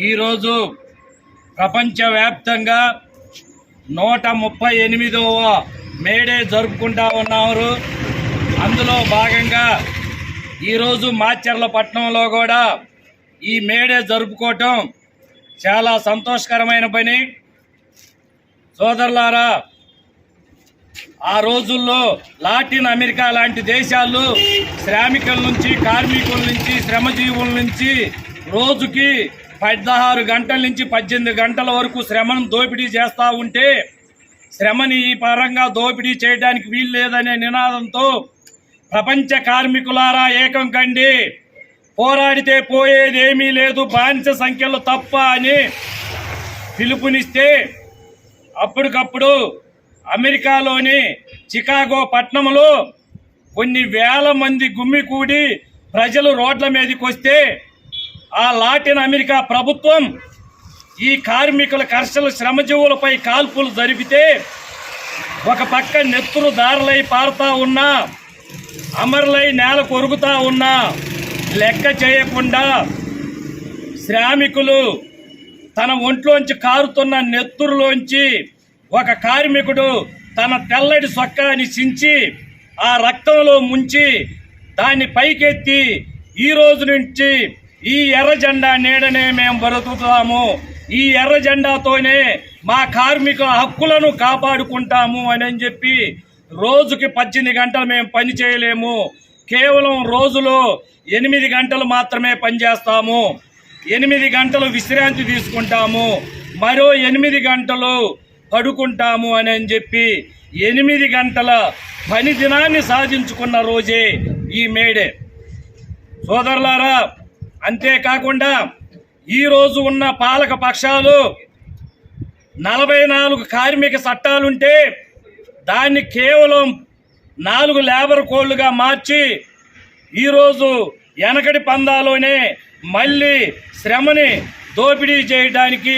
ఈరోజు ప్రపంచవ్యాప్తంగా 138వ మేడే జరుపుకుంటా ఉన్నారు. అందులో భాగంగా ఈరోజు మాచర్ల పట్టణంలో కూడా ఈ మేడే జరుపుకోవటం చాలా సంతోషకరమైన పని. సోదరులారా, ఆ రోజుల్లో లాటిన్ అమెరికా లాంటి దేశాలు శ్రామికుల నుంచి, కార్మికుల నుంచి, శ్రమజీవుల నుంచి రోజుకి 16 గంటల నుంచి 18 గంటల వరకు శ్రమను దోపిడీ చేస్తూ ఉంటే, శ్రమని ఈ పరంగా దోపిడీ చేయడానికి వీలు లేదనే నినాదంతో ప్రపంచ కార్మికులారా ఏకం కండి, పోరాడితే పోయేదేమీ లేదు, బానిస సంఖ్యలు తప్ప అని పిలుపునిస్తే అప్పటికప్పుడు అమెరికాలోని చికాగో పట్టణంలో కొన్ని వేల మంది గుమ్మికూడి ప్రజలు రోడ్ల మీదకి వస్తే ఆ లాటిన్ అమెరికా ప్రభుత్వం ఈ కార్మికుల కర్షల శ్రమజీవులపై కాల్పులు జరిపితే ఒక పక్క నెత్తురు దారులై పారుతా ఉన్నా, అమరులై నేల కొరుగుతా ఉన్నా లెక్క చేయకుండా శ్రామికులు తన ఒంట్లోంచి కారుతున్న నెత్తురులోంచి ఒక కార్మికుడు తన తెల్లటి సొక్కాని చించి ఆ రక్తంలో ముంచి దాన్ని పైకెత్తి ఈ రోజు నుంచి ఈ ఎర్ర జెండా నీడనే మేము బ్రతుకుతాము, ఈ ఎర్ర జెండాతోనే మా కార్మికుల హక్కులను కాపాడుకుంటాము అని చెప్పి రోజుకి 18 గంటలు మేము పని చేయలేము, కేవలం రోజులో 8 గంటలు మాత్రమే పనిచేస్తాము, 8 గంటలు విశ్రాంతి తీసుకుంటాము, మరో 8 గంటలు పడుకుంటాము అని చెప్పి 8 గంటల పని దినాన్ని సాధించుకున్న రోజే ఈ మేడే. సోదరులారా, అంతేకాకుండా ఈరోజు ఉన్న పాలక పక్షాలు 44 కార్మిక చట్టాలుంటే దాన్ని కేవలం 4 లేబర్ కోడ్లుగా మార్చి ఈరోజు వెనకటి పందాలోనే మళ్ళీ శ్రమని దోపిడీ చేయడానికి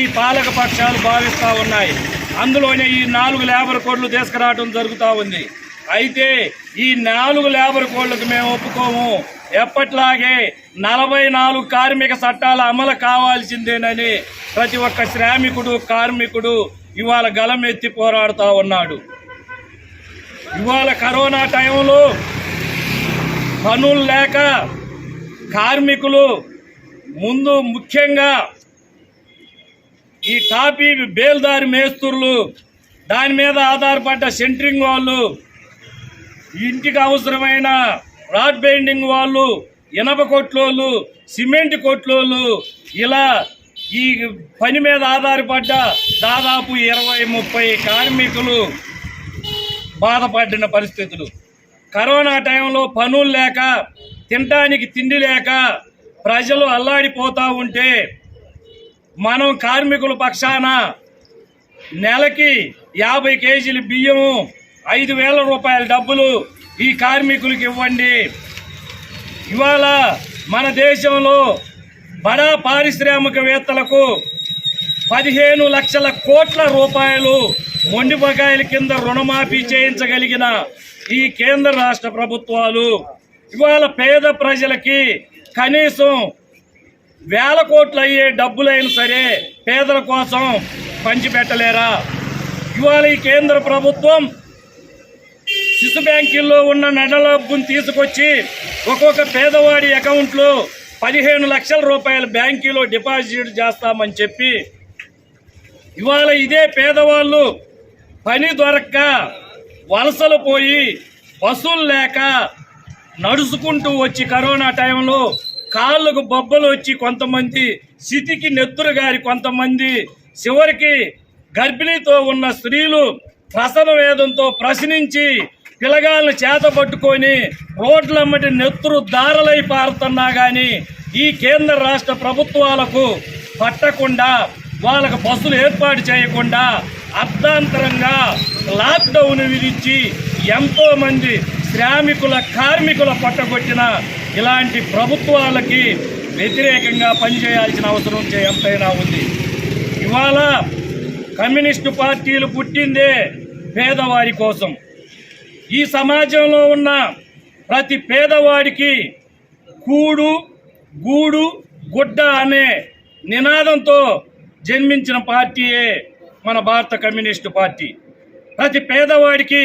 ఈ పాలక పక్షాలు భావిస్తూ ఉన్నాయి. అందులోనే ఈ 4 లేబర్ కోడ్లు తీసుకురావడం జరుగుతూ ఉంది. అయితే ఈ 4 లేబర్ కోడ్లకు మేము ఒప్పుకోము, ఎప్పట్లాగే 44 కార్మిక చట్టాల అమలు కావాల్సిందేనని ప్రతి ఒక్క శ్రామికుడు, కార్మికుడు ఇవాళ గలమెత్తి పోరాడుతూ ఉన్నాడు. ఇవాళ కరోనా టైంలో పనులు లేక కార్మికులు ముందు ముఖ్యంగా ఈ టాపీ బేల్దారి మేస్త్రులు, దాని మీద ఆధారపడ్డ సెంటరింగ్ వాళ్ళు, ఇంటికి అవసరమైన రాడ్ బైండింగ్ వాళ్ళు, ఇనప కొట్లోళ్ళు, సిమెంట్ కొట్లోళ్ళు, ఇలా ఈ పని మీద ఆధారపడ్డ దాదాపు 20-30 కార్మికులు బాధపడిన పరిస్థితులు. కరోనా టైంలో పనులు లేక, తినడానికి తిండి లేక ప్రజలు అల్లాడిపోతూ ఉంటే మనం కార్మికుల పక్షాన నెలకి 50 కేజీలు బియ్యము, 5,000 రూపాయల డబ్బులు ఈ కార్మికులకు ఇవ్వండి. ఇవాళ మన దేశంలో బడా పారిశ్రామికవేత్తలకు 15 లక్షల కోట్ల రూపాయలు మొండి బకాయిల కింద రుణమాఫీ చేయించగలిగిన ఈ కేంద్ర రాష్ట్ర ప్రభుత్వాలు ఇవాళ పేద ప్రజలకి కనీసం 1,000 కోట్లు అయ్యే డబ్బులైనా సరే పేదల కోసం పంచిపెట్టలేరా? ఇవాళ ఈ కేంద్ర ప్రభుత్వం శిశు బ్యాంకుల్లో ఉన్న నగదును తీసుకొచ్చి ఒక్కొక్క పేదవాడి అకౌంట్లో 15 లక్షల రూపాయల బ్యాంకులో డిపాజిట్ చేస్తామని చెప్పి ఇవాళ ఇదే పేదవాళ్ళు పని దొరక్క వలసలు పోయి వసూలు లేక నడుచుకుంటూ వచ్చి కరోనా టైంలో కాళ్ళకు బొబ్బలు వచ్చి కొంతమంది సిటికి నెత్తురు గారి, కొంతమంది చివరికి గర్భిణీతో ఉన్న స్త్రీలు ప్రసవ వేదంతో ప్రశ్నించి పిల్లగాళ్ళని చేత పట్టుకొని రోడ్లమ్మటి నెత్తురు దారలై పారుతున్నా కానీ ఈ కేంద్ర రాష్ట్ర ప్రభుత్వాలకు పట్టకుండా, వాళ్ళకు బస్సులు ఏర్పాటు చేయకుండా అర్ధాంతరంగా లాక్డౌన్ విధించి ఎంతో మంది శ్రామికుల, కార్మికుల పట్టగొట్టిన ఇలాంటి ప్రభుత్వాలకి వ్యతిరేకంగా పనిచేయాల్సిన అవసరం ఎంతైనా ఉంది. ఇవాళ కమ్యూనిస్టు పార్టీలు పుట్టిందే పేదవారి కోసం. ఈ సమాజంలో ఉన్న ప్రతి పేదవాడికి కూడు, గూడు, గుడ్డ అనే నినాదంతో జన్మించిన పార్టీయే మన భారత కమ్యూనిస్టు పార్టీ. ప్రతి పేదవాడికి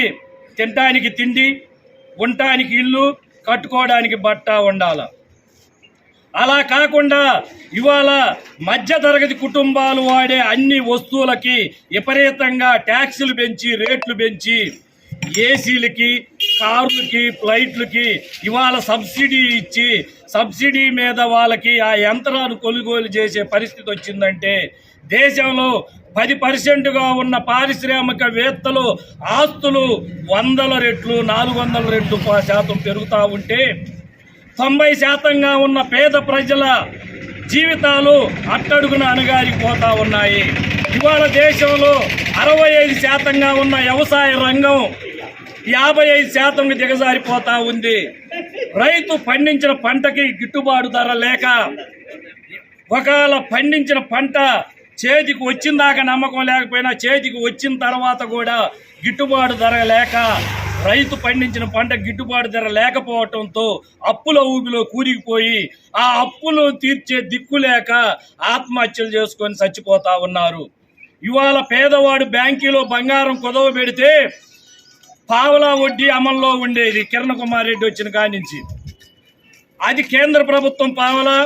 తినడానికి తిండి, ఉండటానికి ఇల్లు, కట్టుకోవడానికి బట్ట ఉండాల. అలా కాకుండా ఇవాళ మధ్యతరగతి కుటుంబాలు వాడే అన్ని వస్తువులకి విపరీతంగా ట్యాక్సులు పెంచి, రేట్లు పెంచి, ఏసీలకి, కార్లకి, ఫ్లైట్లకి ఇవాళ సబ్సిడీ ఇచ్చి, సబ్సిడీ మీద వాళ్ళకి ఆ యంత్రాలు కొనుగోలు చేసే పరిస్థితి వచ్చిందంటే, దేశంలో 10% ఉన్న పారిశ్రామికవేత్తలు ఆస్తులు 100 రెట్లు, 400 రెట్లు శాతం పెరుగుతూ ఉంటే, 90% ఉన్న పేద ప్రజల జీవితాలు అట్టడుగున అణగారిపోతా ఉన్నాయి. ఇవాళ దేశంలో 65% ఉన్న వ్యవసాయ రంగం 55% దిగజారిపోతా ఉంది. రైతు పండించిన పంటకి గిట్టుబాటు ధర లేక, ఒకవేళ పండించిన పంట చేతికి వచ్చిన దాకా నమ్మకం లేకపోయినా చేతికి వచ్చిన తర్వాత కూడా గిట్టుబాటు ధర లేక, రైతు పండించిన పంట గిట్టుబాటు ధర లేకపోవటంతో అప్పుల ఊబిలో కూరికిపోయి ఆ అప్పులు తీర్చే దిక్కు లేక ఆత్మహత్యలు చేసుకొని చచ్చిపోతా ఉన్నారు. ఇవాళ పేదవాడు బ్యాంకీలో బంగారం కుదవ పెడితే పావలా వడ్డీ అమల్లో ఉండేది కిరణ్ కుమార్ రెడ్డి వచ్చిన కాడి నుంచి. అది కేంద్ర ప్రభుత్వం పావలా,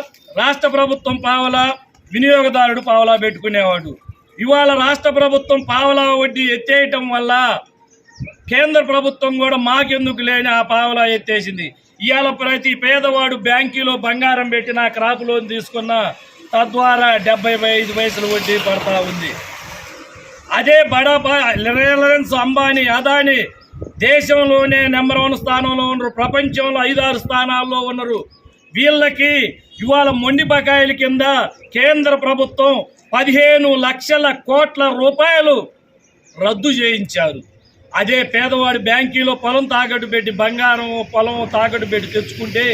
రాష్ట్ర ప్రభుత్వం పావలా, వినియోగదారుడు పావలా పెట్టుకునేవాడు. ఇవాళ రాష్ట్ర ప్రభుత్వం పావలా వడ్డీ ఎత్తేయటం వల్ల కేంద్ర ప్రభుత్వం కూడా మాకెందుకు లేని ఆ పావలా ఎత్తేసింది. ఇవాళ ప్రతి పేదవాడు బ్యాంకీలో బంగారం పెట్టిన క్రాప్ లోన్ తీసుకున్న తద్వారా 75 పైసలు వడ్డీ పడతా ఉంది. అదే బడా రిలయన్స్, అంబానీ, అదానీ దేశంలోనే నెంబర్ 1 స్థానంలో ఉన్నారు, ప్రపంచంలో 5-6 స్థానాల్లో ఉన్నారు. వీళ్ళకి ఇవాళ మొండి బకాయిల కింద కేంద్ర ప్రభుత్వం 15 లక్షల కోట్ల రూపాయలు రద్దు చేయించారు. అదే పేదవాడు బ్యాంకీలో పొలం తాకట్టు పెట్టి, బంగారం పొలం తాకట్టు పెట్టి తెచ్చుకుంటే